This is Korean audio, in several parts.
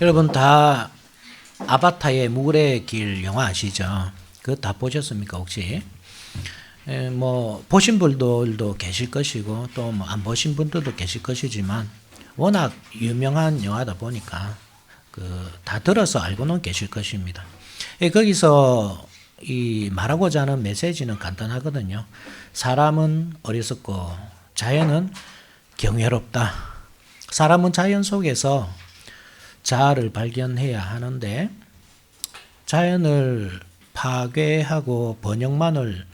여러분 다 아바타의 물의 길 영화 아시죠? 그거 다 보셨습니까 혹시? 뭐 보신 분들도 계실 것이고 또 뭐 안 보신 분들도 계실 것이지만 워낙 유명한 영화다 보니까 다 들어서 알고는 계실 것입니다. 거기서 이 말하고자 하는 메시지는 간단하거든요. 사람은 어리석고 자연은 경외롭다. 사람은 자연 속에서 자아를 발견해야 하는데 자연을 파괴하고 번영만을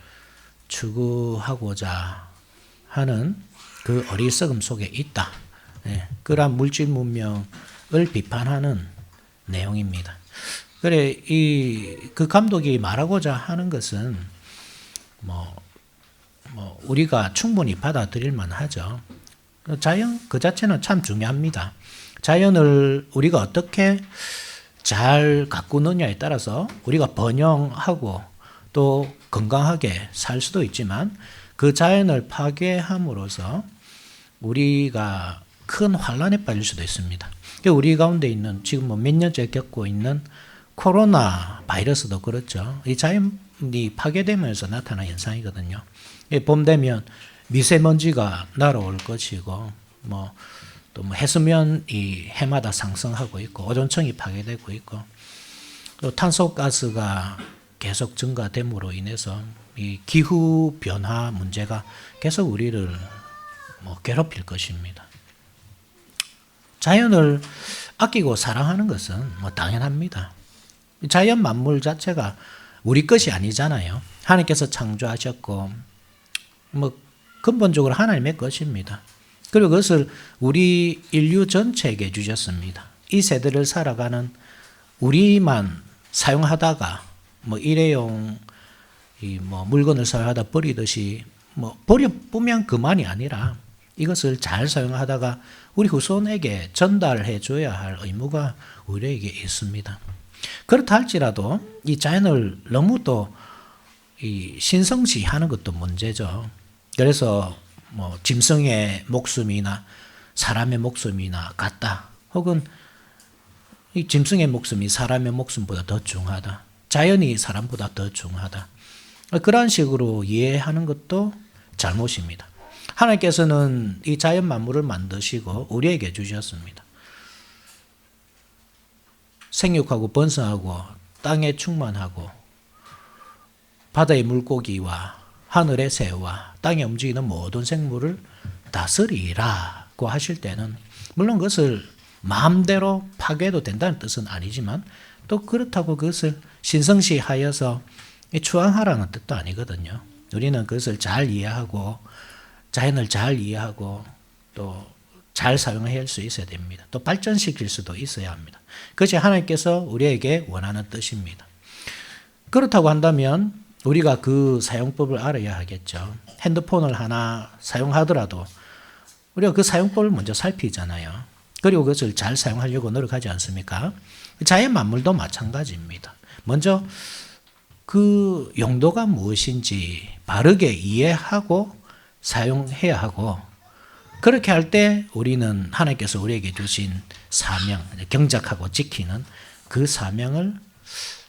추구하고자 하는 그 어리석음 속에 있다. 그러한 물질 문명을 비판하는 내용입니다. 그래 그 감독이 말하고자 하는 것은 우리가 충분히 받아들일 만하죠. 자연 그 자체는 참 중요합니다. 자연을 우리가 어떻게 잘 가꾸느냐에 따라서 우리가 번영하고 또 건강하게 살 수도 있지만 그 자연을 파괴함으로써 우리가 큰 환란에 빠질 수도 있습니다. 우리 가운데 있는 지금 몇 년째 겪고 있는 코로나 바이러스도 그렇죠. 이 자연이 파괴되면서 나타난 현상이거든요. 봄 되면 미세먼지가 날아올 것이고 또 해수면이 해마다 상승하고 있고 오존층이 파괴되고 있고 또 탄소가스가 계속 증가됨으로 인해서 이 기후 변화 문제가 계속 우리를 괴롭힐 것입니다. 자연을 아끼고 사랑하는 것은 당연합니다. 자연 만물 자체가 우리 것이 아니잖아요. 하나님께서 창조하셨고 근본적으로 하나님의 것입니다. 그리고 그것을 우리 인류 전체에게 주셨습니다. 이 세대를 살아가는 우리만 사용하다가 일회용 물건을 사용하다 버리듯이 버려보면 그만이 아니라 이것을 잘 사용하다가 우리 후손에게 전달해 줘야 할 의무가 우리에게 있습니다. 그렇다 할지라도 이 자연을 너무 또 신성시하는 것도 문제죠. 그래서 짐승의 목숨이나 사람의 목숨이나 같다. 혹은 이 짐승의 목숨이 사람의 목숨보다 더 중하다. 자연이 사람보다 더 중하다. 그런 식으로 이해하는 것도 잘못입니다. 하나님께서는 이 자연 만물을 만드시고 우리에게 주셨습니다. 생육하고 번성하고 땅에 충만하고 바다의 물고기와 하늘의 새와 땅에 움직이는 모든 생물을 다스리라고 하실 때는 물론 그것을 마음대로 파괴해도 된다는 뜻은 아니지만 또 그렇다고 그것을 신성시하여서 추앙하라는 뜻도 아니거든요. 우리는 그것을 잘 이해하고 자연을 잘 이해하고 또 잘 사용할 수 있어야 됩니다. 또 발전시킬 수도 있어야 합니다. 그것이 하나님께서 우리에게 원하는 뜻입니다. 그렇다고 한다면 우리가 그 사용법을 알아야 하겠죠. 핸드폰을 하나 사용하더라도 우리가 그 사용법을 먼저 살피잖아요. 그리고 그것을 잘 사용하려고 노력하지 않습니까? 자연 만물도 마찬가지입니다. 먼저 그 용도가 무엇인지 바르게 이해하고 사용해야 하고 그렇게 할 때 우리는 하나님께서 우리에게 주신 사명, 경작하고 지키는 그 사명을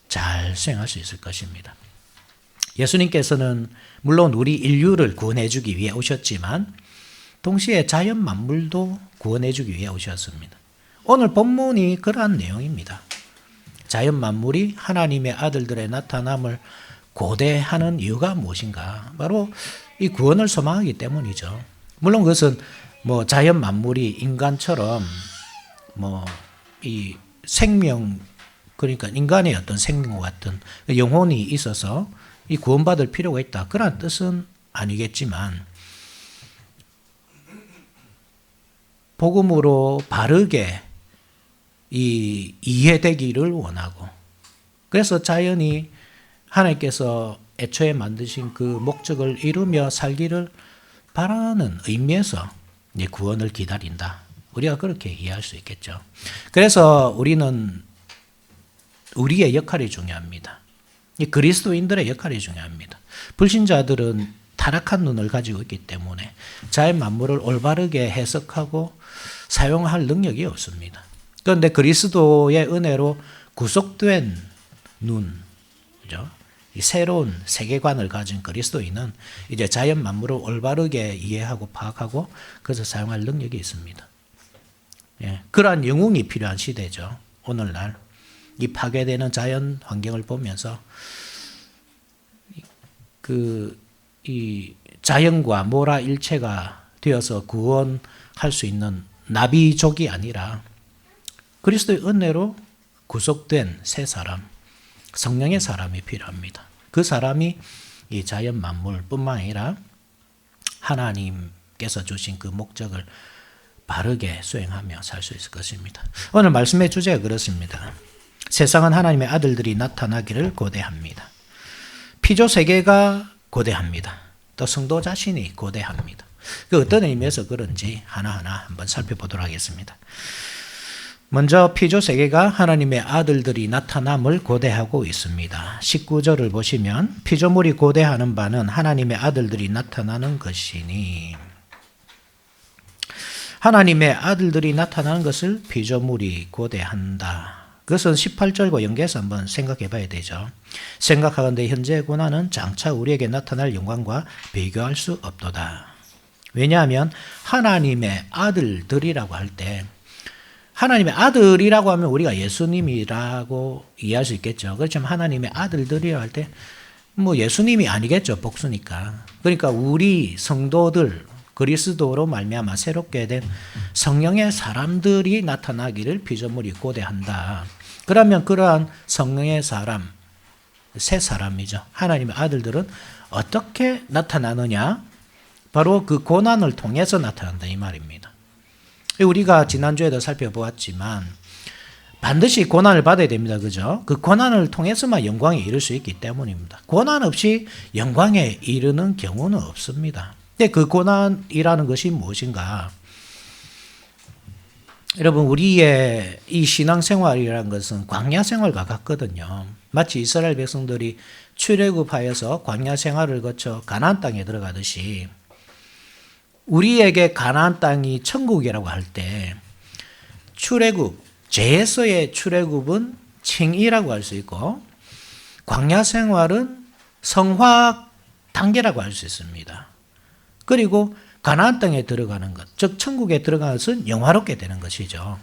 잘 수행할 수 있을 것입니다. 예수님께서는 물론 우리 인류를 구원해 주기 위해 오셨지만 동시에 자연 만물도 구원해 주기 위해 오셨습니다. 오늘 본문이 그러한 내용입니다. 자연 만물이 하나님의 아들들의 나타남을 고대하는 이유가 무엇인가? 바로 이 구원을 소망하기 때문이죠. 물론 그것은 자연 만물이 인간처럼 이 생명 그러니까 인간의 어떤 생명과 같은 영혼이 있어서 이 구원받을 필요가 있다. 그런 뜻은 아니겠지만 복음으로 바르게 이해되기를 원하고 그래서 자연이 하나님께서 애초에 만드신 그 목적을 이루며 살기를 바라는 의미에서 구원을 기다린다. 우리가 그렇게 이해할 수 있겠죠. 그래서 우리는 우리의 역할이 중요합니다. 그리스도인들의 역할이 중요합니다. 불신자들은 타락한 눈을 가지고 있기 때문에 자연 만물을 올바르게 해석하고 사용할 능력이 없습니다. 그런데 그리스도의 은혜로 구속된 눈, 그죠? 이 새로운 세계관을 가진 그리스도인은 이제 자연 만물을 올바르게 이해하고 파악하고 그래서 사용할 능력이 있습니다. 예, 그러한 영웅이 필요한 시대죠. 오늘날 이 파괴되는 자연 환경을 보면서 이 자연과 모라 일체가 되어서 구원할 수 있는 나비족이 아니라 그리스도의 은혜로 구속된 새 사람, 성령의 사람이 필요합니다. 그 사람이 이 자연 만물뿐만 아니라 하나님께서 주신 그 목적을 바르게 수행하며 살 수 있을 것입니다. 오늘 말씀의 주제가 그렇습니다. 세상은 하나님의 아들들이 나타나기를 고대합니다. 피조 세계가 고대합니다. 또 성도 자신이 고대합니다. 그 어떤 의미에서 그런지 하나하나 한번 살펴보도록 하겠습니다. 먼저 피조 세계가 하나님의 아들들이 나타남을 고대하고 있습니다. 19절을 보시면 피조물이 고대하는 바는 하나님의 아들들이 나타나는 것이니, 하나님의 아들들이 나타나는 것을 피조물이 고대한다. 그것은 18절과 연계해서 한번 생각해 봐야 되죠. 생각하건대 현재의 고난은 장차 우리에게 나타날 영광과 비교할 수 없도다. 왜냐하면 하나님의 아들들이라고 할 때, 하나님의 아들이라고 하면 우리가 예수님이라고 이해할 수 있겠죠. 그렇지만 하나님의 아들들이라고 할 때 뭐 예수님이 아니겠죠. 복수니까. 그러니까 우리 성도들, 그리스도로 말미암아 새롭게 된 성령의 사람들이 나타나기를 피조물이 고대한다. 그러면 그러한 성령의 사람, 새 사람이죠. 하나님의 아들들은 어떻게 나타나느냐? 바로 그 고난을 통해서 나타난다 이 말입니다. 우리가 지난주에도 살펴보았지만 반드시 고난을 받아야 됩니다. 그죠? 그 고난을 통해서만 영광에 이를 수 있기 때문입니다. 고난 없이 영광에 이르는 경우는 없습니다. 근데 그 고난이라는 것이 무엇인가? 여러분, 우리의 이 신앙생활이라는 것은 광야 생활과 같거든요. 마치 이스라엘 백성들이 출애굽하여서 광야 생활을 거쳐 가나안 땅에 들어가듯이 우리에게 가나안 땅이 천국이라고 할 때 출애굽, 죄에서의 출애굽은 칭의라고 할 수 있고 광야 생활은 성화 단계라고 할 수 있습니다. 그리고 가나안 땅에 들어가는 것, 즉 천국에 들어가는 것은 영화롭게 되는 것이죠.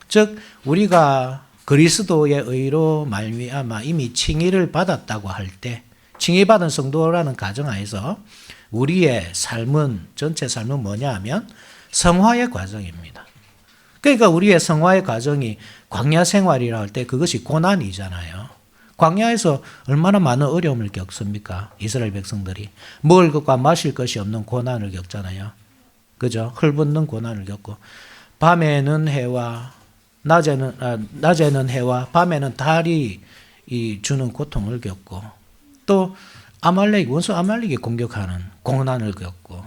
즉 우리가 그리스도의 의로 말미암아 이미 칭의를 받았다고 할 때, 칭의받은 성도라는 가정하에서 우리의 삶은, 전체 삶은 뭐냐 하면 성화의 과정입니다. 그러니까 우리의 성화의 과정이 광야 생활이라 할 때 그것이 고난이잖아요. 광야에서 얼마나 많은 어려움을 겪습니까? 이스라엘 백성들이. 먹을 것과 마실 것이 없는 고난을 겪잖아요. 그죠? 헐벗는 고난을 겪고, 밤에는 해와, 낮에는 해와, 밤에는 달이 주는 고통을 겪고, 또 원수 아말렉이 공격하는 고난을 겪고,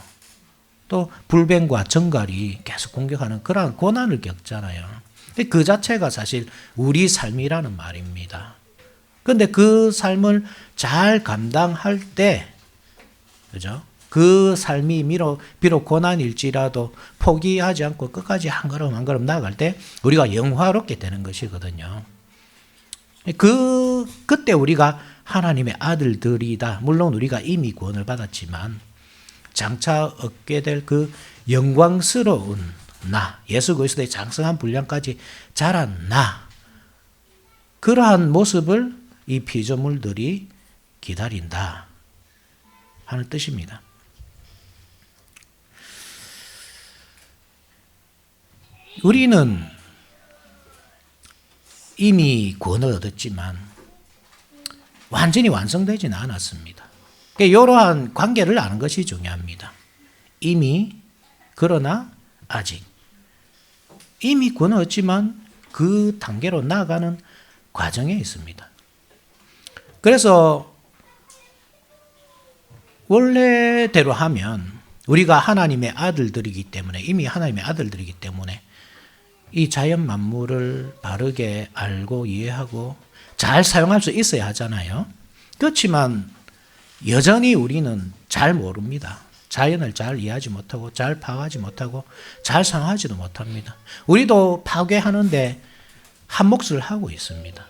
또 불뱀과 정갈이 계속 공격하는 그런 고난을 겪잖아요. 그 자체가 사실 우리 삶이라는 말입니다. 그런데 그 삶을 잘 감당할 때, 그죠? 그 삶이 비록 고난일지라도 포기하지 않고 끝까지 한 걸음 한 걸음 나아갈 때 우리가 영화롭게 되는 것이거든요. 그때 우리가 하나님의 아들들이다. 물론 우리가 이미 구원을 받았지만 장차 얻게 될 그 영광스러운 나, 예수 그리스도의 장성한 분량까지 자란 나, 그러한 모습을 이 피조물들이 기다린다 하는 뜻입니다. 우리는 이미 구원을 얻었지만 완전히 완성되지는 않았습니다. 이러한 관계를 아는 것이 중요합니다. 이미, 그러나 아직. 이미 구원을 얻지만 그 단계로 나아가는 과정에 있습니다. 그래서 원래대로 하면 우리가 하나님의 아들들이기 때문에, 이미 하나님의 아들들이기 때문에 이 자연 만물을 바르게 알고 이해하고 잘 사용할 수 있어야 하잖아요. 그렇지만 여전히 우리는 잘 모릅니다. 자연을 잘 이해하지 못하고 잘 파악하지 못하고 잘 사용하지도 못합니다. 우리도 파괴하는데 한 몫을 하고 있습니다.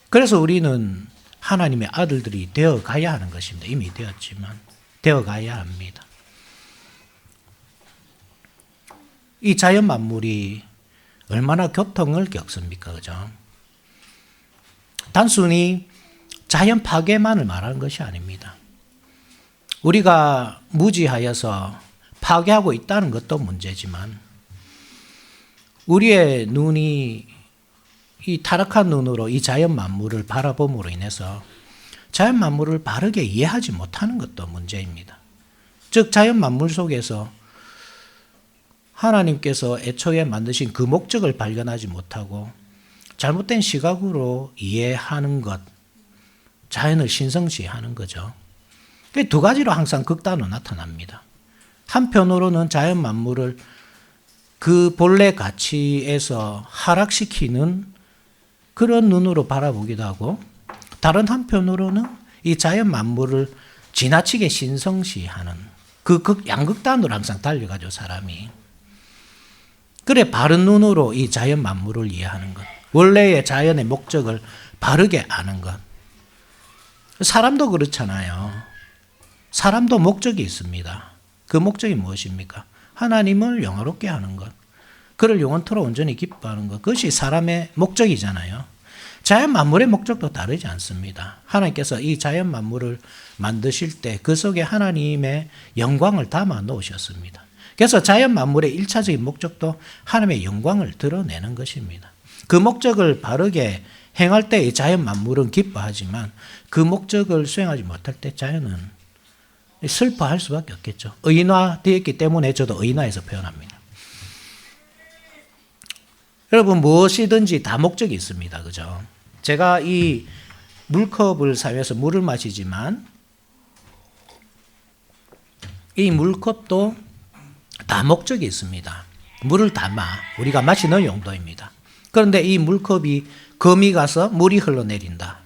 그래서 우리는 하나님의 아들들이 되어 가야 하는 것입니다. 이미 되었지만 되어 가야 합니다. 이 자연 만물이 얼마나 고통을 겪습니까? 그죠? 단순히 자연 파괴만을 말하는 것이 아닙니다. 우리가 무지하여서 파괴하고 있다는 것도 문제지만 우리의 눈이 이 타락한 눈으로 이 자연 만물을 바라봄으로 인해서 자연 만물을 바르게 이해하지 못하는 것도 문제입니다. 즉 자연 만물 속에서 하나님께서 애초에 만드신 그 목적을 발견하지 못하고 잘못된 시각으로 이해하는 것, 자연을 신성시하는 거죠. 두 가지로 항상 극단으로 나타납니다. 한편으로는 자연 만물을 그 본래 가치에서 하락시키는 그런 눈으로 바라보기도 하고 다른 한편으로는 이 자연 만물을 지나치게 신성시하는 그 양극단으로 항상 달려가죠, 사람이. 그래 바른 눈으로 이 자연 만물을 이해하는 것, 원래의 자연의 목적을 바르게 아는 것. 사람도 그렇잖아요. 사람도 목적이 있습니다. 그 목적이 무엇입니까? 하나님을 영화롭게 하는 것, 그를 영원토록 온전히 기뻐하는 것, 그것이 사람의 목적이잖아요. 자연 만물의 목적도 다르지 않습니다. 하나님께서 이 자연 만물을 만드실 때 그 속에 하나님의 영광을 담아 놓으셨습니다. 그래서 자연 만물의 1차적인 목적도 하나님의 영광을 드러내는 것입니다. 그 목적을 바르게 행할 때 이 자연 만물은 기뻐하지만 그 목적을 수행하지 못할 때 자연은 슬퍼할 수밖에 없겠죠. 의인화되었기 때문에 저도 의인화해서 표현합니다. 여러분 무엇이든지 다 목적이 있습니다. 그죠? 제가 이 물컵을 사용해서 물을 마시지만 이 물컵도 다 목적이 있습니다. 물을 담아 우리가 마시는 용도입니다. 그런데 이 물컵이 금이 가서 물이 흘러내린다.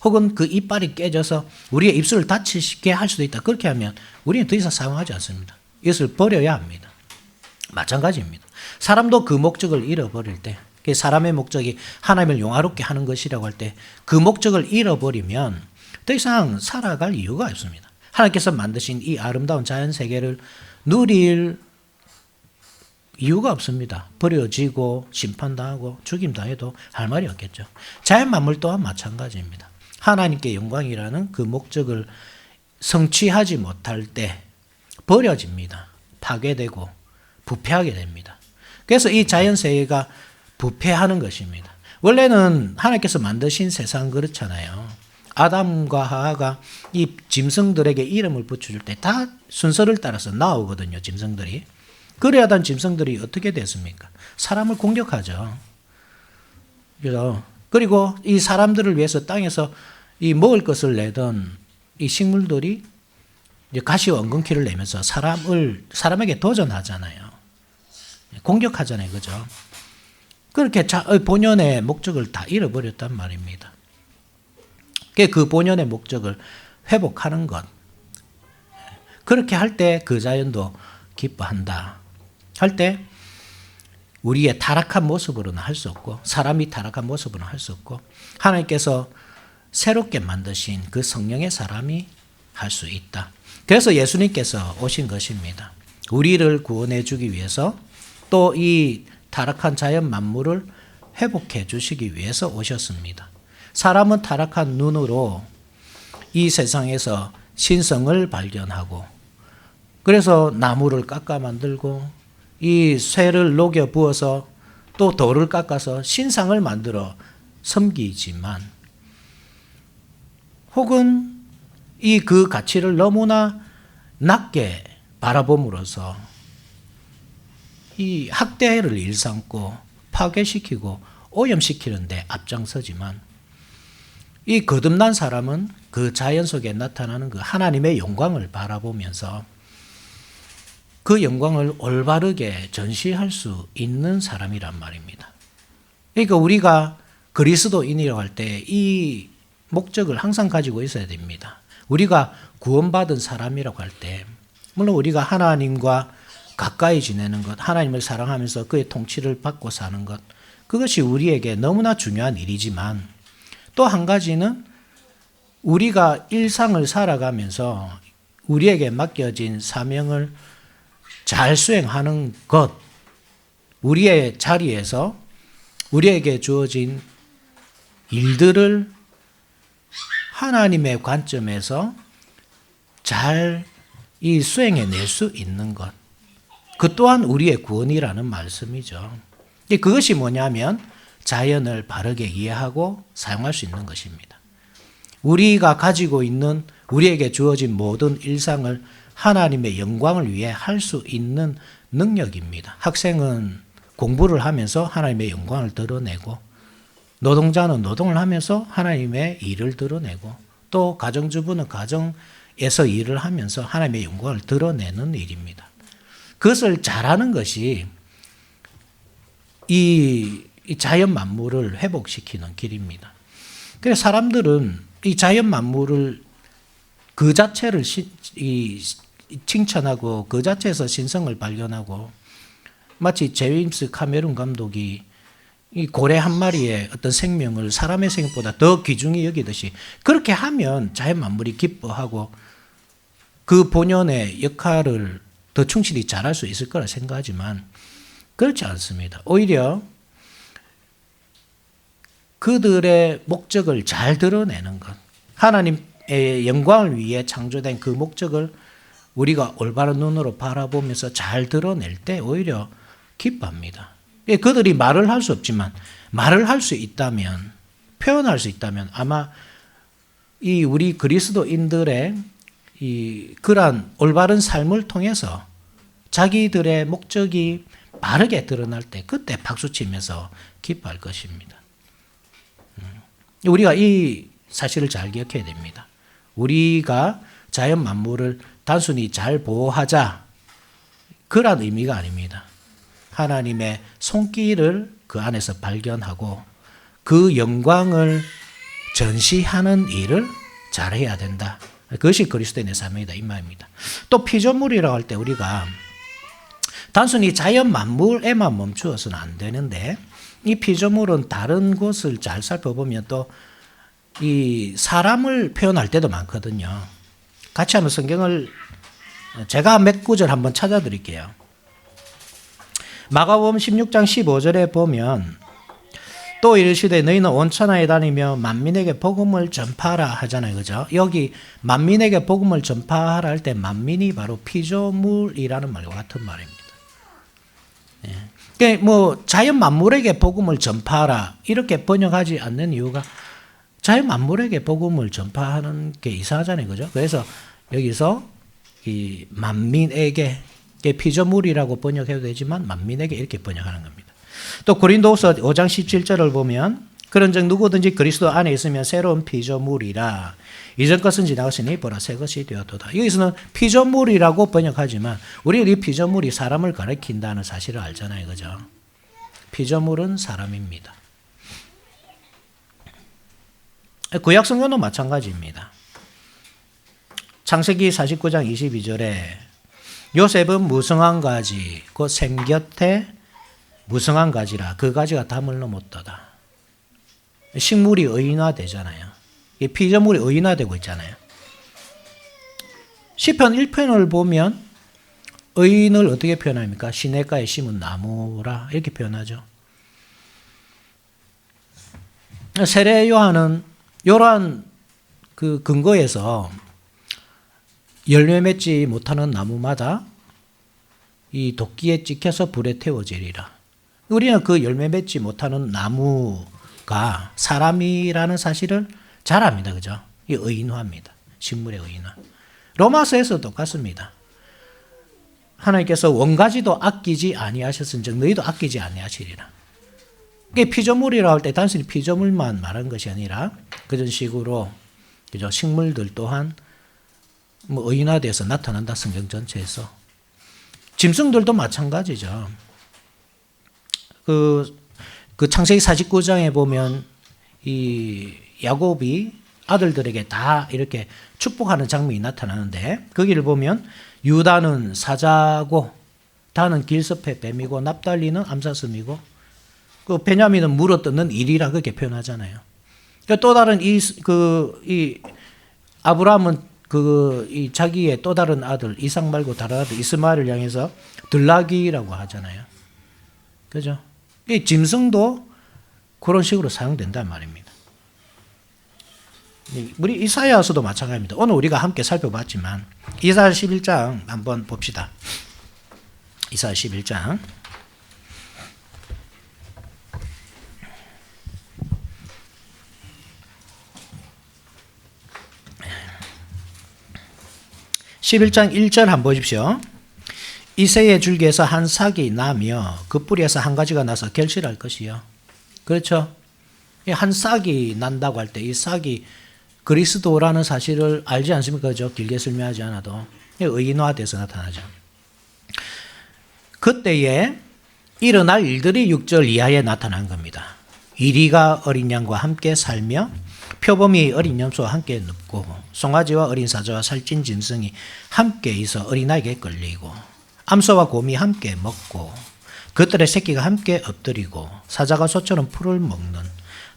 혹은 그 이빨이 깨져서 우리의 입술을 다치게 할 수도 있다. 그렇게 하면 우리는 더 이상 사용하지 않습니다. 이것을 버려야 합니다. 마찬가지입니다. 사람도 그 목적을 잃어버릴 때, 사람의 목적이 하나님을 영화롭게 하는 것이라고 할 때 그 목적을 잃어버리면 더 이상 살아갈 이유가 없습니다. 하나님께서 만드신 이 아름다운 자연 세계를 누릴 이유가 없습니다. 버려지고 심판당하고 죽임당해도 할 말이 없겠죠. 자연 만물 또한 마찬가지입니다. 하나님께 영광이라는 그 목적을 성취하지 못할 때 버려집니다. 파괴되고 부패하게 됩니다. 그래서 이 자연세계가 부패하는 것입니다. 원래는 하나님께서 만드신 세상은 그렇잖아요. 아담과 하와가 이 짐승들에게 이름을 붙여줄 때 다 순서를 따라서 나오거든요. 짐승들이. 그래야 단 짐승들이 어떻게 됐습니까? 사람을 공격하죠. 그래서 그리고 이 사람들을 위해서 땅에서 이 먹을 것을 내던 이 식물들이 이제 가시와 엉겅퀴를 내면서 사람에게 도전하잖아요. 공격하잖아요. 그죠? 그렇게 본연의 목적을 다 잃어버렸단 말입니다. 그 본연의 목적을 회복하는 것. 그렇게 할 때 그 자연도 기뻐한다. 할 때 우리의 타락한 모습으로는 할 수 없고 사람이 타락한 모습으로는 할 수 없고 하나님께서 새롭게 만드신 그 성령의 사람이 할 수 있다. 그래서 예수님께서 오신 것입니다. 우리를 구원해 주기 위해서 또 이 타락한 자연 만물을 회복해 주시기 위해서 오셨습니다. 사람은 타락한 눈으로 이 세상에서 신성을 발견하고 그래서 나무를 깎아 만들고 이 쇠를 녹여 부어서 또 돌을 깎아서 신상을 만들어 섬기지만 혹은 이 그 가치를 너무나 낮게 바라봄으로써 이 학대를 일삼고 파괴시키고 오염시키는 데 앞장서지만 이 거듭난 사람은 그 자연 속에 나타나는 그 하나님의 영광을 바라보면서 그 영광을 올바르게 전시할 수 있는 사람이란 말입니다. 그러니까 우리가 그리스도인이라고 할 때 이 목적을 항상 가지고 있어야 됩니다. 우리가 구원받은 사람이라고 할 때 물론 우리가 하나님과 가까이 지내는 것, 하나님을 사랑하면서 그의 통치를 받고 사는 것, 그것이 우리에게 너무나 중요한 일이지만 또 한 가지는 우리가 일상을 살아가면서 우리에게 맡겨진 사명을 잘 수행하는 것, 우리의 자리에서 우리에게 주어진 일들을 하나님의 관점에서 잘 이 수행해낼 수 있는 것, 그 또한 우리의 구원이라는 말씀이죠. 그것이 뭐냐면 자연을 바르게 이해하고 사용할 수 있는 것입니다. 우리가 가지고 있는 우리에게 주어진 모든 일상을 하나님의 영광을 위해 할 수 있는 능력입니다. 학생은 공부를 하면서 하나님의 영광을 드러내고, 노동자는 노동을 하면서 하나님의 일을 드러내고, 또 가정주부는 가정에서 일을 하면서 하나님의 영광을 드러내는 일입니다. 그것을 잘하는 것이 이 자연 만물을 회복시키는 길입니다. 그래서 사람들은 이 자연 만물을 그 자체를 칭찬하고 그 자체에서 신성을 발견하고, 마치 제임스 카메론 감독이 이 고래 한 마리의 어떤 생명을 사람의 생명보다 더 귀중히 여기듯이 그렇게 하면 자연 만물이 기뻐하고 그 본연의 역할을 더 충실히 잘할 수 있을 거라 생각하지만 그렇지 않습니다. 오히려 그들의 목적을 잘 드러내는 것, 하나님의 영광을 위해 창조된 그 목적을 우리가 올바른 눈으로 바라보면서 잘 드러낼 때 오히려 기뻐합니다. 그들이 말을 할 수 없지만 말을 할 수 있다면, 표현할 수 있다면 아마 이 우리 그리스도인들의 이 그러한 올바른 삶을 통해서 자기들의 목적이 바르게 드러날 때 그때 박수치면서 기뻐할 것입니다. 우리가 이 사실을 잘 기억해야 됩니다. 우리가 자연 만물을 단순히 잘 보호하자, 그런 의미가 아닙니다. 하나님의 손길을 그 안에서 발견하고 그 영광을 전시하는 일을 잘해야 된다. 그것이 그리스도인의 사명이다, 이 말입니다. 또 피조물이라고 할 때 우리가 단순히 자연 만물에만 멈추어서는 안 되는데, 이 피조물은 다른 곳을 잘 살펴보면 또 이 사람을 표현할 때도 많거든요. 같이 한번 성경을 제가 몇 구절 한번 찾아드릴게요. 마가복음 16장 15절에 보면 또 이르시되 너희는 온 천하에 다니며 만민에게 복음을 전파하라 하잖아요. 그죠? 여기 만민에게 복음을 전파하라 할 때 만민이 바로 피조물이라는 말과 같은 말입니다. 예. 그러니까 뭐 자연 만물에게 복음을 전파하라 이렇게 번역하지 않는 이유가 자연 만물에게 복음을 전파하는 게 이상하잖아요. 그죠? 그래서 여기서 이 만민에게, 피조물이라고 번역해도 되지만 만민에게 이렇게 번역하는 겁니다. 또 고린도후서 5장 17절을 보면 그런즉 누구든지 그리스도 안에 있으면 새로운 피조물이라, 이전 것은 지나갔으니 보라 새 것이 되었도다. 여기서는 피조물이라고 번역하지만 우리가 이 피조물이 사람을 가리킨다는 사실을 알잖아요. 그죠? 피조물은 사람입니다. 구약 성경도 마찬가지입니다. 창세기 49장 22절에 요셉은 무성한 가지, 곧 생곁에 무성한 가지라 그 가지가 담을 넘었도다. 식물이 의인화되잖아요. 피조물이 의인화되고 있잖아요. 시편 1편을 보면 의인을 어떻게 표현합니까? 시냇가에 심은 나무라 이렇게 표현하죠. 세례 요한은 이러한 그 근거에서 열매 맺지 못하는 나무마다 이 도끼에 찍혀서 불에 태워지리라. 우리는 그 열매 맺지 못하는 나무가 사람이라는 사실을 잘 압니다. 그죠? 이 의인화입니다. 식물의 의인화. 로마서에서 똑같습니다. 하나님께서 원가지도 아끼지 아니하셨은즉 너희도 아끼지 아니하시리라. 이게 피조물이라고 할 때 단순히 피조물만 말한 것이 아니라 그런 식으로 그죠? 식물들 또한 뭐 의인화돼서 나타난다. 성경 전체에서. 짐승들도 마찬가지죠. 그 창세기 49장에 보면 이 야곱이 아들들에게 다 이렇게 축복하는 장면이 나타나는데 거기를 보면 유다는 사자고 다는 길섭의 뱀이고 납달리는 암사슴이고 그 베냐민은 물어뜯는 일이라 그렇게 표현하잖아요. 그러니까 또 다른 이 아브라함은 이 자기의 또 다른 아들 이삭 말고 다른 아들 이스마엘을 향해서 들나귀라고 하잖아요. 그죠? 이 짐승도 그런 식으로 사용된단 말입니다. 우리 이사야서도 마찬가지입니다. 오늘 우리가 함께 살펴봤지만 이사야 11장 한번 봅시다. 이사야 11장 11장 1절 한번 보십시오. 이새의 줄기에서 한 싹이 나며 그 뿌리에서 한 가지가 나서 결실할 것이요. 그렇죠? 한 싹이 난다고 할 때 이 싹이 그리스도라는 사실을 알지 않습니까? 그죠? 길게 설명하지 않아도 의인화돼서 나타나죠. 그때에 일어날 일들이 6절 이하에 나타난 겁니다. 이리가 어린 양과 함께 살며 표범이 어린 염소와 함께 눕고 송아지와 어린 사자와 살찐 짐승이 함께 있어 어린아이에게 끌리고 암소와 곰이 함께 먹고 그들의 새끼가 함께 엎드리고 사자가 소처럼 풀을 먹는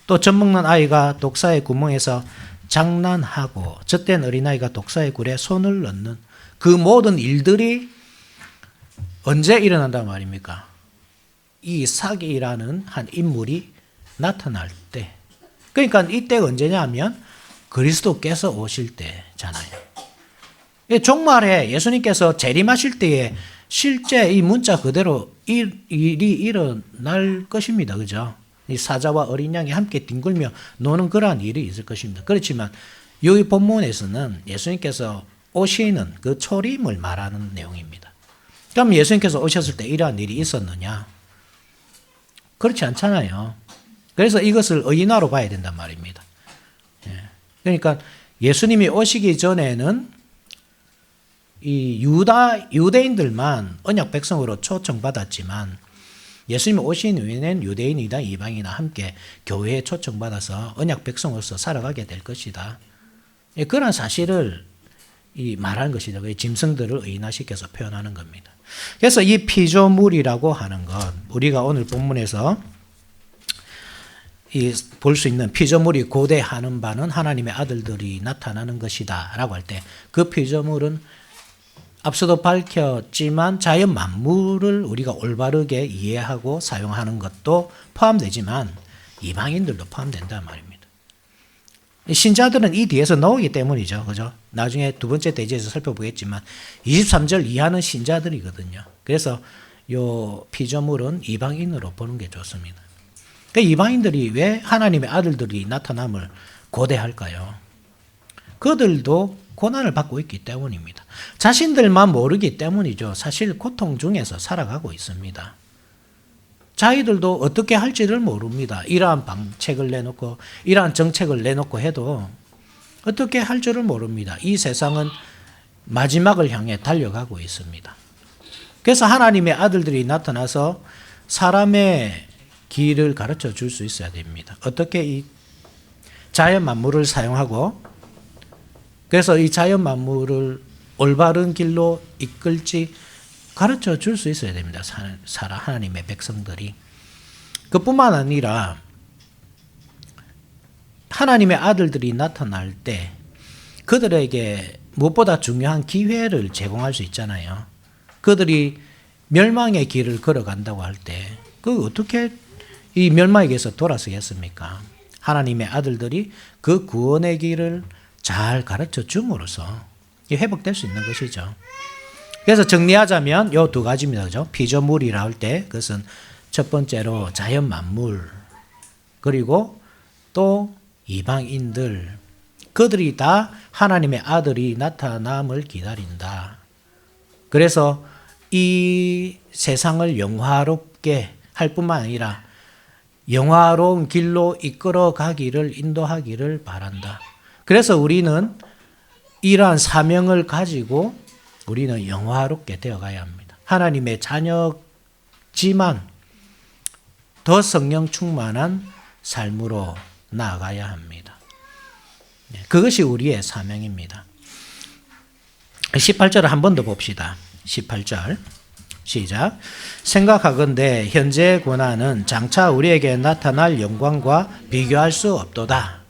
또 젖먹는 아이가 독사의 구멍에서 장난하고 젖된 어린아이가 독사의 굴에 손을 넣는 그 모든 일들이 언제 일어난단 말입니까? 이 사기라는 한 인물이 나타날 때. 그러니까 이때가 언제냐 하면 그리스도께서 오실 때잖아요. 종말에 예수님께서 재림하실 때에 실제 이 문자 그대로 일이 일어날 것입니다. 그죠? 이 사자와 어린 양이 함께 뒹굴며 노는 그러한 일이 있을 것입니다. 그렇지만 이 본문에서는 예수님께서 오시는 그 초림을 말하는 내용입니다. 그럼 예수님께서 오셨을 때 이러한 일이 있었느냐? 그렇지 않잖아요. 그래서 이것을 의인화로 봐야 된단 말입니다. 그러니까 예수님이 오시기 전에는 이 유대인들만 언약 백성으로 초청받았지만 예수님이 오신 후에는 유대인이나 이방이나 함께 교회에 초청받아서 언약 백성으로서 살아가게 될 것이다. 그런 사실을 말하는 것이죠. 짐승들을 의인화시켜서 표현하는 겁니다. 그래서 이 피조물이라고 하는 것, 우리가 오늘 본문에서 볼 수 있는 피조물이 고대하는 바는 하나님의 아들들이 나타나는 것이다 라고 할 때 그 피조물은 앞서도 밝혔지만 자연 만물을 우리가 올바르게 이해하고 사용하는 것도 포함되지만 이방인들도 포함된단 말입니다. 신자들은 이 뒤에서 나오기 때문이죠. 그죠? 나중에 두 번째 대지에서 살펴보겠지만 23절 이하는 신자들이거든요. 그래서 요 피조물은 이방인으로 보는 게 좋습니다. 그러니까 이방인들이 왜 하나님의 아들들이 나타남을 고대할까요? 그들도 고난을 받고 있기 때문입니다. 자신들만 모르기 때문이죠. 사실 고통 중에서 살아가고 있습니다. 자기들도 어떻게 할지를 모릅니다. 이러한 방책을 내놓고 이러한 정책을 내놓고 해도 어떻게 할 줄을 모릅니다. 이 세상은 마지막을 향해 달려가고 있습니다. 그래서 하나님의 아들들이 나타나서 사람의 길을 가르쳐 줄 수 있어야 됩니다. 어떻게 이 자연 만물을 사용하고 그래서 이 자연 만물을 올바른 길로 이끌지 가르쳐 줄 수 있어야 됩니다. 하나님의 백성들이. 그뿐만 아니라 하나님의 아들들이 나타날 때 그들에게 무엇보다 중요한 기회를 제공할 수 있잖아요. 그들이 멸망의 길을 걸어간다고 할 때 그 어떻게 이 멸망에게서 돌아서겠습니까? 하나님의 아들들이 그 구원의 길을 잘 가르쳐 줌으로써 회복될 수 있는 것이죠. 그래서 정리하자면 이 두 가지입니다. 그죠? 피조물이라 할 때 그것은 첫 번째로 자연 만물 그리고 또 이방인들 그들이 다 하나님의 아들이 나타남을 기다린다. 그래서 이 세상을 영화롭게 할 뿐만 아니라 영화로운 길로 이끌어 가기를 인도하기를 바란다. 그래서 우리는 이러한 사명을 가지고 우리는 영화롭게 되어가야 합니다. 하나님의 자녀지만 더 성령 충만한 삶으로 나아가야 합니다. 그것이 우리의 사명입니다. 18절을 한 번 더 봅시다. 18절 시작. 생각하건대 현재의 고난은 장차 우리에게 나타날 영광과 비교할 수 없도다.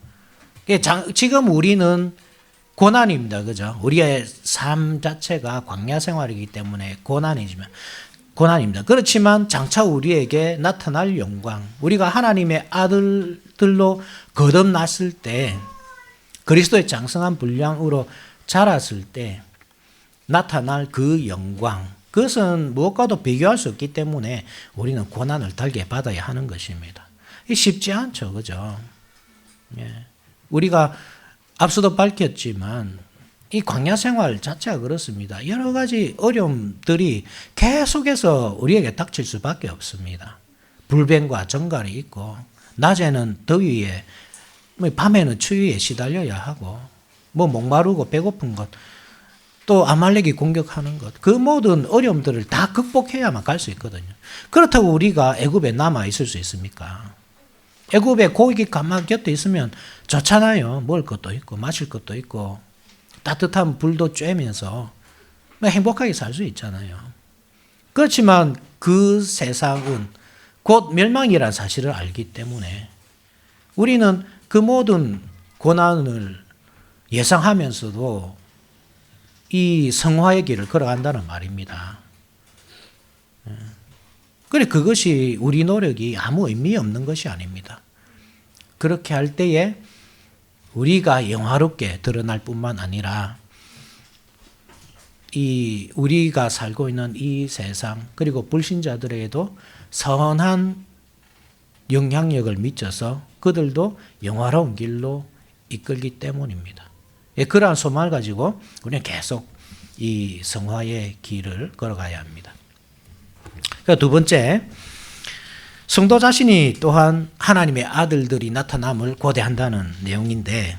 지금 우리는 고난입니다. 그죠? 우리의 삶 자체가 광야 생활이기 때문에 고난입니다. 그렇지만 장차 우리에게 나타날 영광, 우리가 하나님의 아들들로 거듭났을 때, 그리스도의 장성한 분량으로 자랐을 때 나타날 그 영광, 그것은 무엇과도 비교할 수 없기 때문에 우리는 고난을 달게 받아야 하는 것입니다. 이 쉽지 않죠. 그죠? 예. 우리가 앞서도 밝혔지만 이 광야 생활 자체가 그렇습니다. 여러 가지 어려움들이 계속해서 우리에게 닥칠 수밖에 없습니다. 불변과 정갈이 있고, 낮에는 더위에, 밤에는 추위에 시달려야 하고, 목마르고 배고픈 것, 또 아말렉이 공격하는 것, 그 모든 어려움들을 다 극복해야만 갈 수 있거든요. 그렇다고 우리가 애굽에 남아 있을 수 있습니까? 애굽에 고기 가만 곁에 있으면 좋잖아요. 먹을 것도 있고 마실 것도 있고 따뜻한 불도 쬐면서 행복하게 살 수 있잖아요. 그렇지만 그 세상은 곧 멸망이라는 사실을 알기 때문에 우리는 그 모든 고난을 예상하면서도 이 성화의 길을 걸어간다는 말입니다. 그래, 그것이 우리 노력이 아무 의미 없는 것이 아닙니다. 그렇게 할 때에 우리가 영화롭게 드러날 뿐만 아니라 우리가 살고 있는 이 세상, 그리고 불신자들에게도 선한 영향력을 미쳐서 그들도 영화로운 길로 이끌기 때문입니다. 그러한 소망을 가지고 우리는 계속 이 성화의 길을 걸어가야 합니다. 두 번째, 성도 자신이 또한 하나님의 아들들이 나타남을 고대한다는 내용인데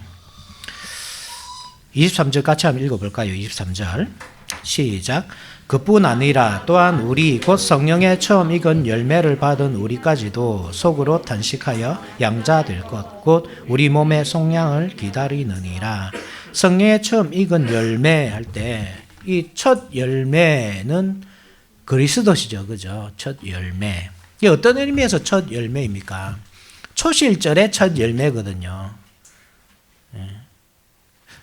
23절 같이 한번 읽어볼까요? 23절 시작. 그뿐 아니라 또한 우리 곧 성령의 처음 익은 열매를 받은 우리까지도 속으로 탄식하여 양자될 것 곧 우리 몸의 속량을 기다리느니라. 성령의 처음 익은 열매 할 때 이 첫 열매는 그리스도시죠. 그죠? 첫 열매. 이게 어떤 의미에서 첫 열매입니까? 초실절의 첫 열매거든요.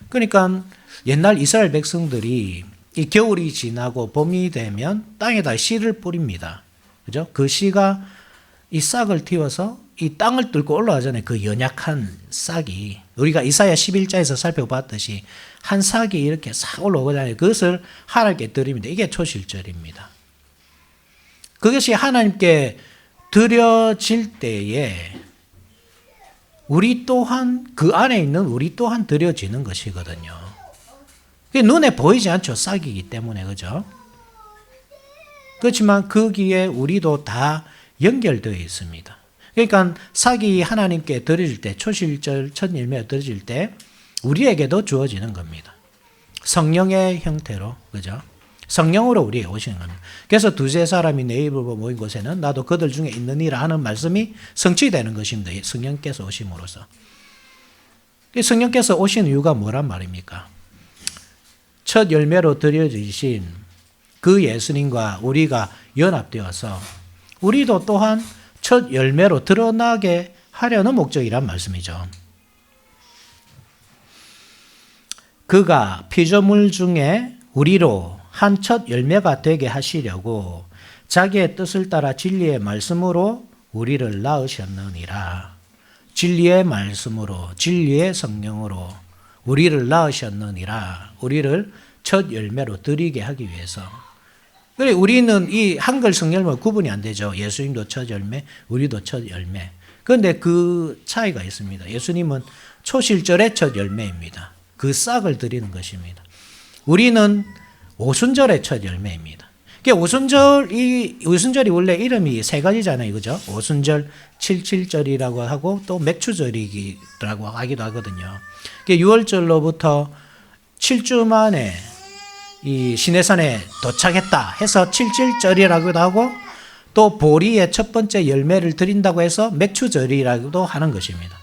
그러니까 옛날 이스라엘 백성들이 이 겨울이 지나고 봄이 되면 땅에다 씨를 뿌립니다. 그죠? 그 씨가 이 싹을 틔워서 이 땅을 뚫고 올라가잖아요. 그 연약한 싹이. 우리가 이사야 11장에서 살펴봤듯이 한 싹이 이렇게 싹 올라오잖아요. 그것을 하나님께 드립니다. 이게 초실절입니다. 그것이 하나님께 드려질 때에 우리 또한 그 안에 있는 우리 또한 드려지는 것이거든요. 눈에 보이지 않죠. 싹이기 때문에. 그죠? 그렇지만 거기에 우리도 다 연결되어 있습니다. 그러니까 싹이 하나님께 드려질 때, 초실절 첫 열매가 드려질 때 우리에게도 주어지는 겁니다. 성령의 형태로. 그죠? 성령으로 우리에게 오시는 겁니다. 그래서 두세 사람이 내 입으로 모인 곳에는 나도 그들 중에 있느니라 하는 말씀이 성취되는 것입니다. 성령께서 오심으로써. 성령께서 오신 이유가 뭐란 말입니까? 첫 열매로 드려지신 그 예수님과 우리가 연합되어서 우리도 또한 첫 열매로 드러나게 하려는 목적이란 말씀이죠. 그가 피조물 중에 우리로 한 첫 열매가 되게 하시려고 자기의 뜻을 따라 진리의 말씀으로 우리를 낳으셨느니라. 진리의 말씀으로, 진리의 성령으로 우리를 낳으셨느니라. 우리를 첫 열매로 드리게 하기 위해서. 그래, 우리는 이 한글 성열과 구분이 안 되죠. 예수님도 첫 열매, 우리도 첫 열매. 그런데 그 차이가 있습니다. 예수님은 초실절의 첫 열매입니다. 그 싹을 드리는 것입니다. 우리는 오순절의 첫 열매입니다. 오순절이 원래 이름이 세 가지잖아요. 그죠? 오순절, 칠칠절이라고 하고 또 맥추절이라고 하기도 하거든요. 6월절로부터 7주 만에 이 시내산에 도착했다 해서 칠칠절이라고도 하고 또 보리의 첫 번째 열매를 드린다고 해서 맥추절이라고도 하는 것입니다.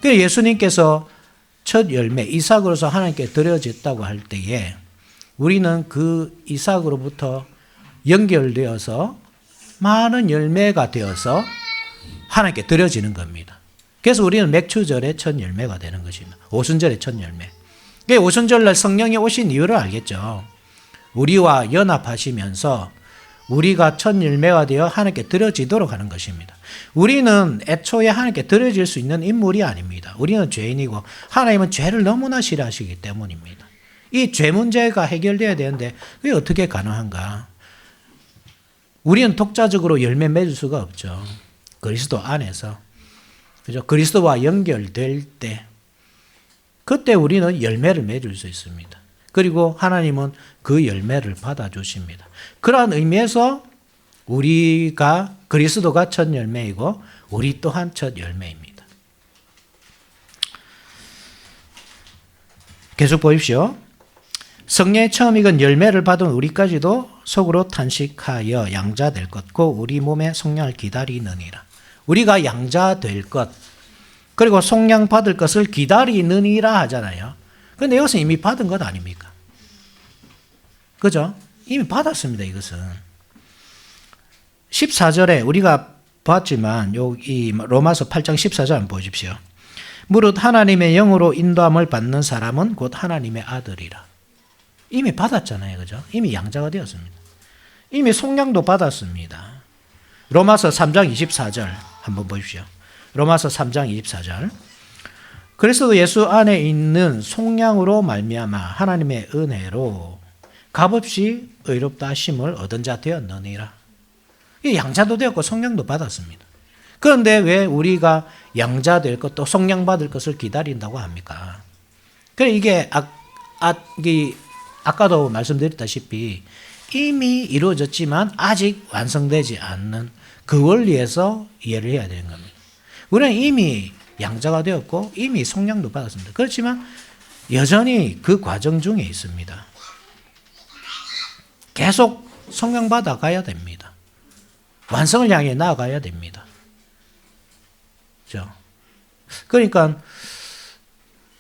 그래서 예수님께서 첫 열매 이삭으로서 하나님께 드려졌다고 할 때에 우리는 그 이삭으로부터 연결되어서 많은 열매가 되어서 하나님께 드려지는 겁니다. 그래서 우리는 맥추절의 첫 열매가 되는 것입니다. 오순절의 첫 열매. 오순절날 성령이 오신 이유를 알겠죠. 우리와 연합하시면서 우리가 첫 열매가 되어 하나님께 드려지도록 하는 것입니다. 우리는 애초에 하나님께 드려질 수 있는 인물이 아닙니다. 우리는 죄인이고 하나님은 죄를 너무나 싫어하시기 때문입니다. 이 죄 문제가 해결돼야 되는데 그게 어떻게 가능한가? 우리는 독자적으로 열매 맺을 수가 없죠. 그리스도 안에서. 그죠? 그리스도와 연결될 때 그때 우리는 열매를 맺을 수 있습니다. 그리고 하나님은 그 열매를 받아주십니다. 그러한 의미에서 우리가 그리스도가 첫 열매이고 우리 또한 첫 열매입니다. 계속 보십시오. 성령의 처음 익은 열매를 받은 우리까지도 속으로 탄식하여 양자 될 것고 우리 몸에 속량을 기다리느니라. 우리가 양자 될 것 그리고 속량 받을 것을 기다리느니라 하잖아요. 그런데 이것은 이미 받은 것 아닙니까? 그죠? 이미 받았습니다. 이것은 14절에 우리가 봤지만 여기 로마서 8장 14절 한번 보십시오. 무릇 하나님의 영으로 인도함을 받는 사람은 곧 하나님의 아들이라. 이미 받았잖아요. 그죠? 이미 양자가 되었습니다. 이미 속량도 받았습니다. 로마서 3장 24절 한번 보십시오. 로마서 3장 24절. 그리스도 예수 안에 있는 속량으로 말미암아 하나님의 은혜로 값없이 의롭다 하심을 얻은 자 되었느니라. 이 양자도 되었고 속량도 받았습니다. 그런데 왜 우리가 양자 될 것 또 속량 받을 것을 기다린다고 합니까? 그래 이게 아까도 말씀드렸다시피 이미 이루어졌지만 아직 완성되지 않는 그 원리에서 이해를 해야 되는 겁니다. 우리는 이미 양자가 되었고 이미 속량도 받았습니다. 그렇지만 여전히 그 과정 중에 있습니다. 계속 속량 받아가야 됩니다. 완성을 향해 나아가야 됩니다. 그렇죠? 그러니까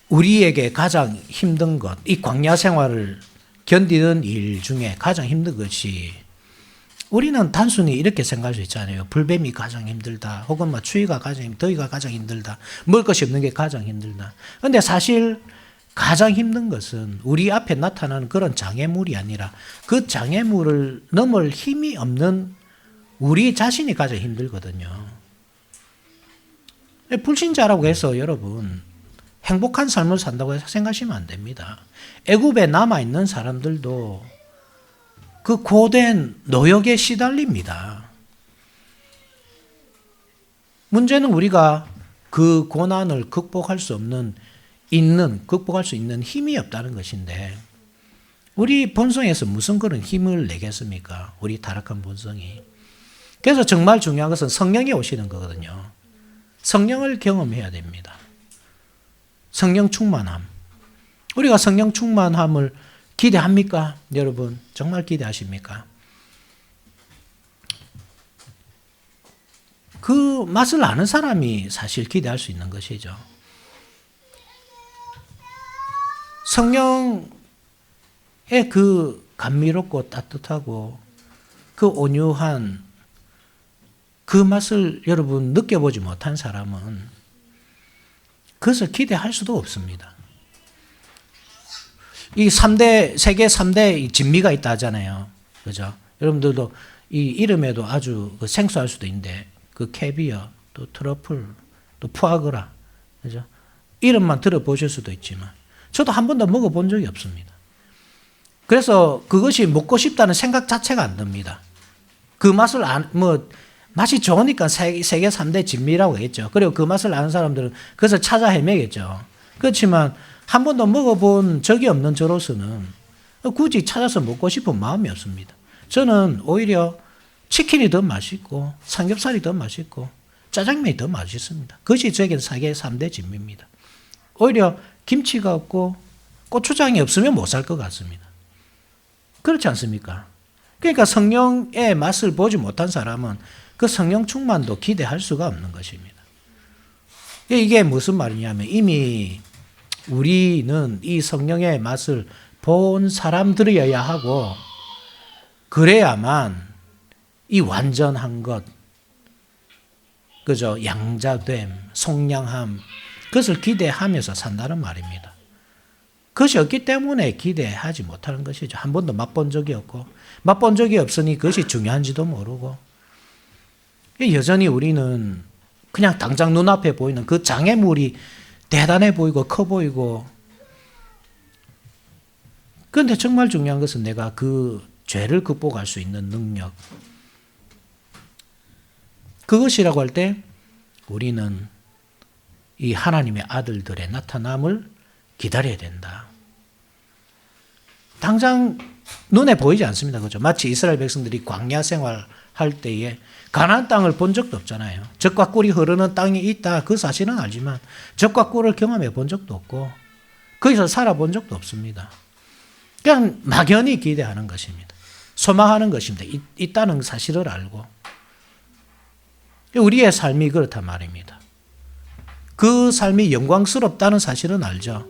우리에게 가장 힘든 것, 이 광야 생활을 견디는 일 중에 가장 힘든 것이 우리는 단순히 이렇게 생각할 수 있잖아요. 불뱀이 가장 힘들다. 혹은 추위가 가장 힘들다. 더위가 가장 힘들다. 먹을 것이 없는 게 가장 힘들다. 그런데 사실 가장 힘든 것은 우리 앞에 나타나는 그런 장애물이 아니라 그 장애물을 넘을 힘이 없는 우리 자신이 가장 힘들거든요. 불신자라고 해서 여러분 행복한 삶을 산다고 생각하시면 안 됩니다. 애굽에 남아있는 사람들도 그 고된 노역에 시달립니다. 문제는 우리가 그 고난을 극복할 수 있는 힘이 없다는 것인데 우리 본성에서 무슨 그런 힘을 내겠습니까? 우리 타락한 본성이. 그래서 정말 중요한 것은 성령이 오시는 거거든요. 성령을 경험해야 됩니다. 성령 충만함. 우리가 성령 충만함을 기대합니까? 여러분 정말 기대하십니까? 그 맛을 아는 사람이 사실 기대할 수 있는 것이죠. 성령의 그 감미롭고 따뜻하고 그 온유한 그 맛을 여러분 느껴보지 못한 사람은 그것을 기대할 수도 없습니다. 이 세계 3대 진미가 있다 하잖아요. 그죠? 여러분들도 이 이름에도 아주 생소할 수도 있는데, 그 캐비어, 또 트러플, 또 푸아그라. 그죠? 이름만 들어보실 수도 있지만, 저도 한 번도 먹어본 적이 없습니다. 그래서 그것이 먹고 싶다는 생각 자체가 안 듭니다. 그 맛을 맛이 좋으니까 세계 3대 진미라고 했죠. 그리고 그 맛을 아는 사람들은 그것을 찾아 헤매겠죠. 그렇지만 한 번도 먹어본 적이 없는 저로서는 굳이 찾아서 먹고 싶은 마음이 없습니다. 저는 오히려 치킨이 더 맛있고 삼겹살이 더 맛있고 짜장면이 더 맛있습니다. 그것이 저에게는 세계 3대 진미입니다. 오히려 김치가 없고 고추장이 없으면 못 살 것 같습니다. 그렇지 않습니까? 그러니까 성령의 맛을 보지 못한 사람은 그 성령 충만도 기대할 수가 없는 것입니다. 이게 무슨 말이냐면 이미 우리는 이 성령의 맛을 본 사람들이어야 하고 그래야만 이 완전한 것, 그죠? 양자됨, 속량함, 그것을 기대하면서 산다는 말입니다. 그것이 없기 때문에 기대하지 못하는 것이죠. 한 번도 맛본 적이 없고, 맛본 적이 없으니 그것이 중요한지도 모르고, 여전히 우리는 그냥 당장 눈앞에 보이는 그 장애물이 대단해 보이고 커 보이고, 그런데 정말 중요한 것은 내가 그 죄를 극복할 수 있는 능력, 그것이라고 할 때 우리는 이 하나님의 아들들의 나타남을 기다려야 된다. 당장 눈에 보이지 않습니다. 그죠? 마치 이스라엘 백성들이 광야 생활할 때에 가나안 땅을 본 적도 없잖아요. 젖과 꿀이 흐르는 땅이 있다. 그 사실은 알지만 젖과 꿀을 경험해 본 적도 없고 거기서 살아본 적도 없습니다. 그냥 막연히 기대하는 것입니다. 소망하는 것입니다. 있다는 사실을 알고. 우리의 삶이 그렇단 말입니다. 그 삶이 영광스럽다는 사실은 알죠.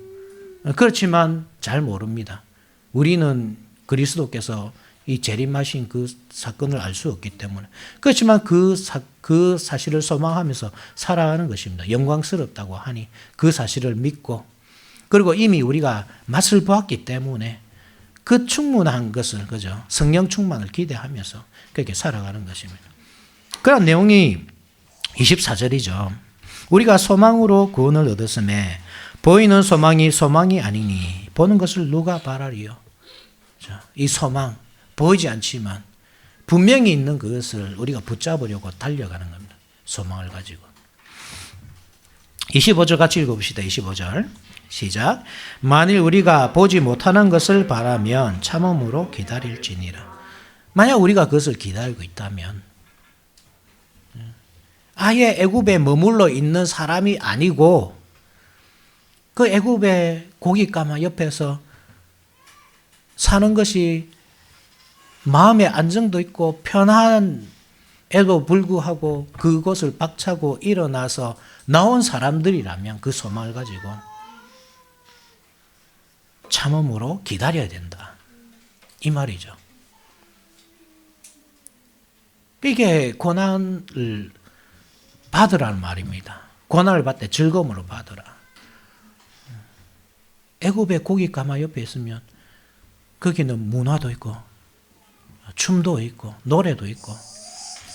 그렇지만 잘 모릅니다. 우리는 그리스도께서 이 재림하신 그 사건을 알 수 없기 때문에. 그렇지만 그 사실을 소망하면서 살아가는 것입니다. 영광스럽다고 하니 그 사실을 믿고, 그리고 이미 우리가 맛을 보았기 때문에 그 충분한 것을, 그죠? 성령 충만을 기대하면서 그렇게 살아가는 것입니다. 그런 내용이 24절이죠. 우리가 소망으로 구원을 얻었음에 보이는 소망이 소망이 아니니 보는 것을 누가 바라리요? 이 소망, 보이지 않지만 분명히 있는 그것을 우리가 붙잡으려고 달려가는 겁니다. 소망을 가지고. 25절 같이 읽어봅시다. 25절 시작. 만일 우리가 보지 못하는 것을 바라면 참음으로 기다릴지니라. 만약 우리가 그것을 기다리고 있다면, 아예 애굽에 머물러 있는 사람이 아니고 그 애굽의 고깃가마 옆에서 사는 것이 마음의 안정도 있고 편한에도 불구하고 그것을 박차고 일어나서 나온 사람들이라면 그 소망을 가지고 참음으로 기다려야 된다. 이 말이죠. 이게 고난을 받으라는 말입니다. 고난을 받되 즐거움으로 받으라. 애굽의 고깃가마 옆에 있으면 거기는 문화도 있고 춤도 있고 노래도 있고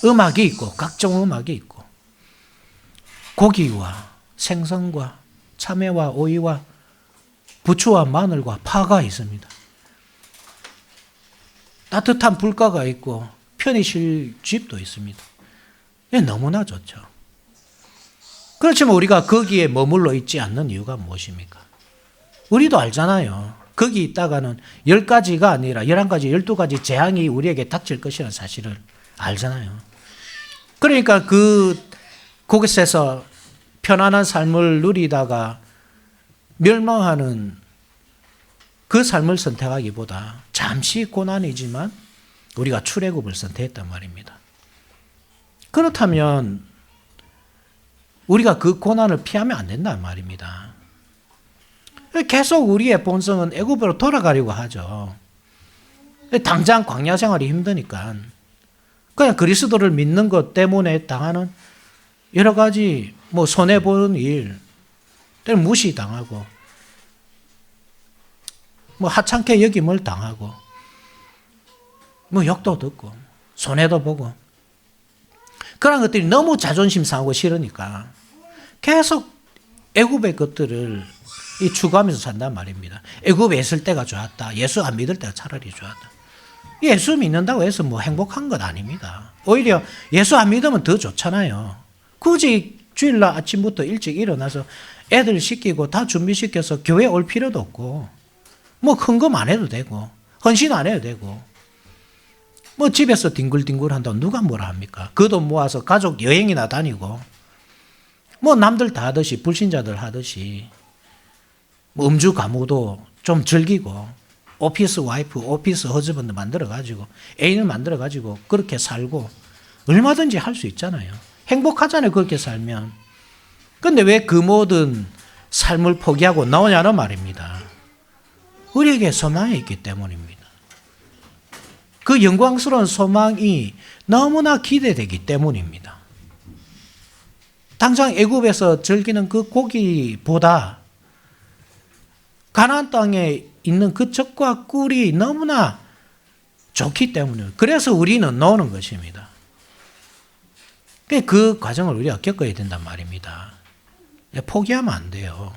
음악이 있고 각종 음악이 있고 고기와 생선과 참외와 오이와 부추와 마늘과 파가 있습니다. 따뜻한 불가가 있고 편히 쉴 집도 있습니다. 너무나 좋죠. 그렇지만 우리가 거기에 머물러 있지 않는 이유가 무엇입니까? 우리도 알잖아요. 거기 있다가는 10가지가 아니라 11가지, 12가지 재앙이 우리에게 닥칠 것이라는 사실을 알잖아요. 그러니까 그곳에서 편안한 삶을 누리다가 멸망하는 그 삶을 선택하기보다 잠시 고난이지만 우리가 출애굽을 선택했단 말입니다. 그렇다면 우리가 그 고난을 피하면 안 된단 말입니다. 계속 우리의 본성은 애굽으로 돌아가려고 하죠. 당장 광야 생활이 힘드니까. 그냥 그리스도를 믿는 것 때문에 당하는 여러 가지 손해보는 일, 때는 무시당하고 하찮게 여김을 당하고 욕도 듣고 손해도 보고 그런 것들이 너무 자존심 상하고 싫으니까 계속 애굽의 것들을 추구하면서 산단 말입니다. 애굽에 있을 때가 좋았다. 예수 안 믿을 때가 차라리 좋았다. 예수 믿는다고 해서 행복한 건 아닙니다. 오히려 예수 안 믿으면 더 좋잖아요. 굳이 주일날 아침부터 일찍 일어나서 애들 시키고 다 준비시켜서 교회 올 필요도 없고 헌금 안 해도 되고 헌신 안 해도 되고 집에서 뒹굴뒹굴 한다고 누가 뭐라 합니까? 그 돈 모아서 가족 여행이나 다니고 남들 다 하듯이 불신자들 하듯이 음주 가무도 좀 즐기고 오피스 와이프, 오피스 허즈번드 만들어가지고 애인을 만들어가지고 그렇게 살고 얼마든지 할 수 있잖아요. 행복하잖아요. 그렇게 살면. 그런데 왜 그 모든 삶을 포기하고 나오냐는 말입니다. 우리에게 소망이 있기 때문입니다. 그 영광스러운 소망이 너무나 기대되기 때문입니다. 당장 애굽에서 즐기는 그 고기보다 가나안 땅에 있는 그 젖과 꿀이 너무나 좋기 때문에 그래서 우리는 노는 것입니다. 그 과정을 우리가 겪어야 된단 말입니다. 포기하면 안 돼요.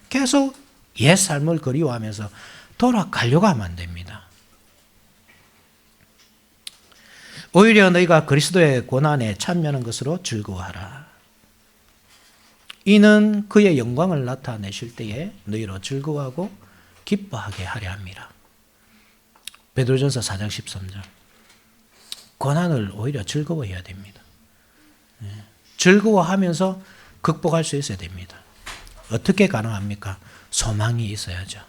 계속 옛 삶을 그리워하면서 돌아가려고 하면 안 됩니다. 오히려 너희가 그리스도의 고난에 참여하는 것으로 즐거워하라. 이는 그의 영광을 나타내실 때에 너희로 즐거워하고 기뻐하게 하려 함이라. 베드로전서 4장 13절. 고난을 오히려 즐거워해야 됩니다. 즐거워하면서 극복할 수 있어야 됩니다. 어떻게 가능합니까? 소망이 있어야죠.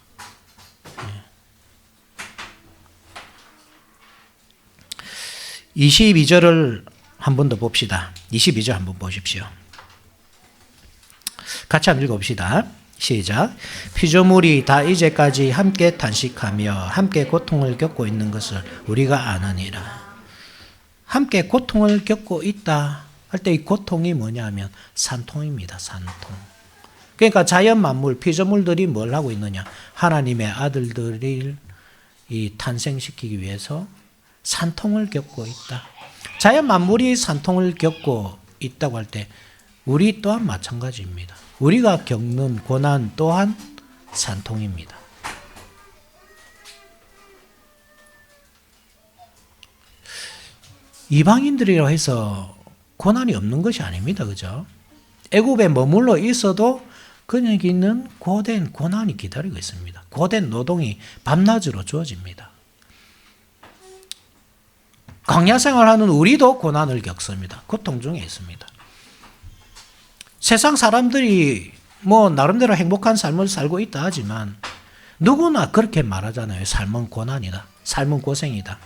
22절을 한 번 더 봅시다. 22절 한번 보십시오. 같이 한번 읽어봅시다. 시작. 피조물이 다 이제까지 함께 탄식하며 함께 고통을 겪고 있는 것을 우리가 아느니라. 함께 고통을 겪고 있다 할 때 이 고통이 뭐냐면 산통입니다. 산통. 그러니까 자연 만물, 피조물들이 뭘 하고 있느냐? 하나님의 아들들을 탄생시키기 위해서 산통을 겪고 있다. 자연 만물이 산통을 겪고 있다고 할 때 우리 또한 마찬가지입니다. 우리가 겪는 고난 또한 산통입니다. 이방인들이라고 해서 고난이 없는 것이 아닙니다. 그죠? 애굽에 머물러 있어도 그에게는 고된 고난이 기다리고 있습니다. 고된 노동이 밤낮으로 주어집니다. 광야 생활하는 우리도 고난을 겪습니다. 고통 중에 있습니다. 세상 사람들이 나름대로 행복한 삶을 살고 있다 하지만 누구나 그렇게 말하잖아요. 삶은 고난이다. 삶은 고생이다.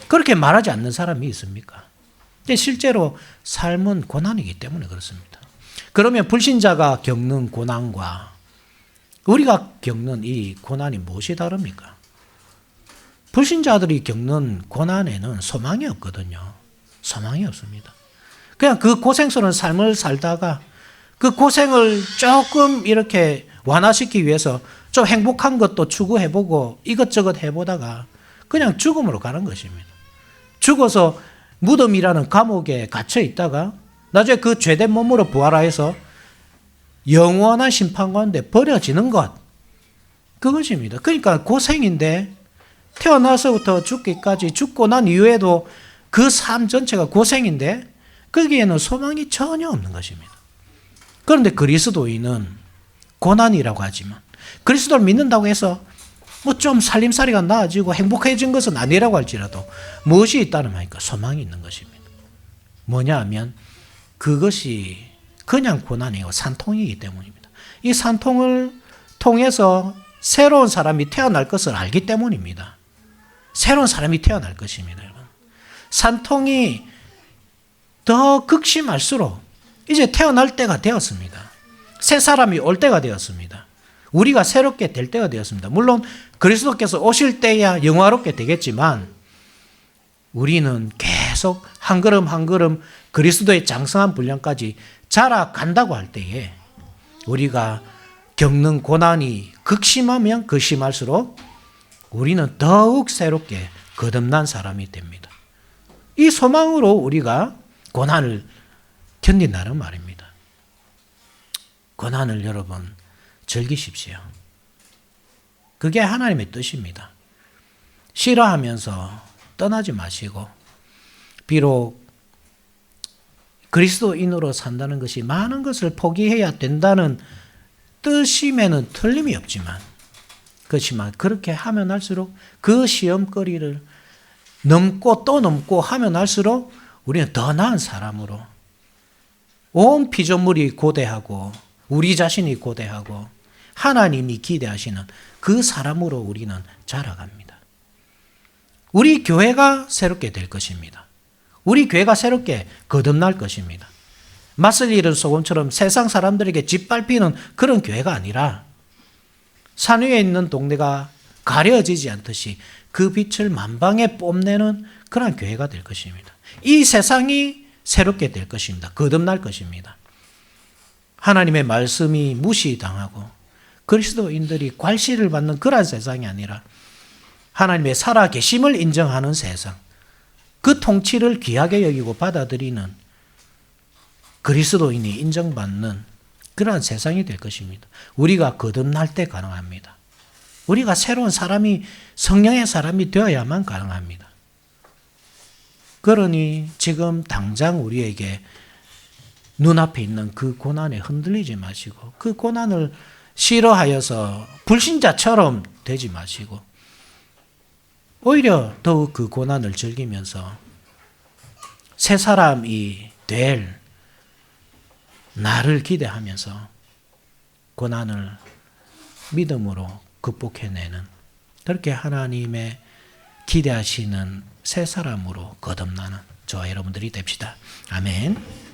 그렇게 말하지 않는 사람이 있습니까? 근데 실제로 삶은 고난이기 때문에 그렇습니다. 그러면 불신자가 겪는 고난과 우리가 겪는 이 고난이 무엇이 다릅니까? 불신자들이 겪는 고난에는 소망이 없거든요. 소망이 없습니다. 그냥 그 고생스러운 삶을 살다가 그 고생을 조금 이렇게 완화시키기 위해서 좀 행복한 것도 추구해보고 이것저것 해보다가 그냥 죽음으로 가는 것입니다. 죽어서 무덤이라는 감옥에 갇혀 있다가 나중에 그 죄된 몸으로 부활하여서 영원한 심판 가운데 버려지는 것. 그것입니다. 그러니까 고생인데 태어나서부터 죽기까지 죽고 난 이후에도 그 삶 전체가 고생인데 거기에는 소망이 전혀 없는 것입니다. 그런데 그리스도인은 고난이라고 하지만 그리스도를 믿는다고 해서 좀 살림살이가 나아지고 행복해진 것은 아니라고 할지라도 무엇이 있다는 말입니까? 소망이 있는 것입니다. 뭐냐 하면 그것이 그냥 고난이고 산통이기 때문입니다. 이 산통을 통해서 새로운 사람이 태어날 것을 알기 때문입니다. 새로운 사람이 태어날 것입니다. 여러분. 산통이 더 극심할수록 이제 태어날 때가 되었습니다. 새 사람이 올 때가 되었습니다. 우리가 새롭게 될 때가 되었습니다. 물론 그리스도께서 오실 때야 영화롭게 되겠지만 우리는 계속 한 걸음 한 걸음 그리스도의 장성한 분량까지 자라간다고 할 때에 우리가 겪는 고난이 극심하면 극심할수록 우리는 더욱 새롭게 거듭난 사람이 됩니다. 이 소망으로 우리가 고난을 견딘다는 말입니다. 고난을 여러분 즐기십시오. 그게 하나님의 뜻입니다. 싫어하면서 떠나지 마시고 비록 그리스도인으로 산다는 것이 많은 것을 포기해야 된다는 뜻임에는 틀림이 없지만 그렇지만 그렇게 하면 할수록 그 시험거리를 넘고 또 넘고 하면 할수록 우리는 더 나은 사람으로 온 피조물이 고대하고 우리 자신이 고대하고 하나님이 기대하시는 그 사람으로 우리는 자라갑니다. 우리 교회가 새롭게 될 것입니다. 우리 교회가 새롭게 거듭날 것입니다. 맛을 잃은 소금처럼 세상 사람들에게 짓밟히는 그런 교회가 아니라 산 위에 있는 동네가 가려지지 않듯이 그 빛을 만방에 뽐내는 그런 교회가 될 것입니다. 이 세상이 새롭게 될 것입니다. 거듭날 것입니다. 하나님의 말씀이 무시당하고 그리스도인들이 괄시를 받는 그런 세상이 아니라 하나님의 살아계심을 인정하는 세상, 그 통치를 귀하게 여기고 받아들이는 그리스도인이 인정받는 그러한 세상이 될 것입니다. 우리가 거듭날 때 가능합니다. 우리가 새로운 사람이, 성령의 사람이 되어야만 가능합니다. 그러니 지금 당장 우리에게 눈앞에 있는 그 고난에 흔들리지 마시고 그 고난을 싫어하여서 불신자처럼 되지 마시고 오히려 더욱 그 고난을 즐기면서 새 사람이 될 나를 기대하면서 고난을 믿음으로 극복해내는 그렇게 하나님의 기대하시는 새 사람으로 거듭나는 저와 여러분들이 됩시다. 아멘.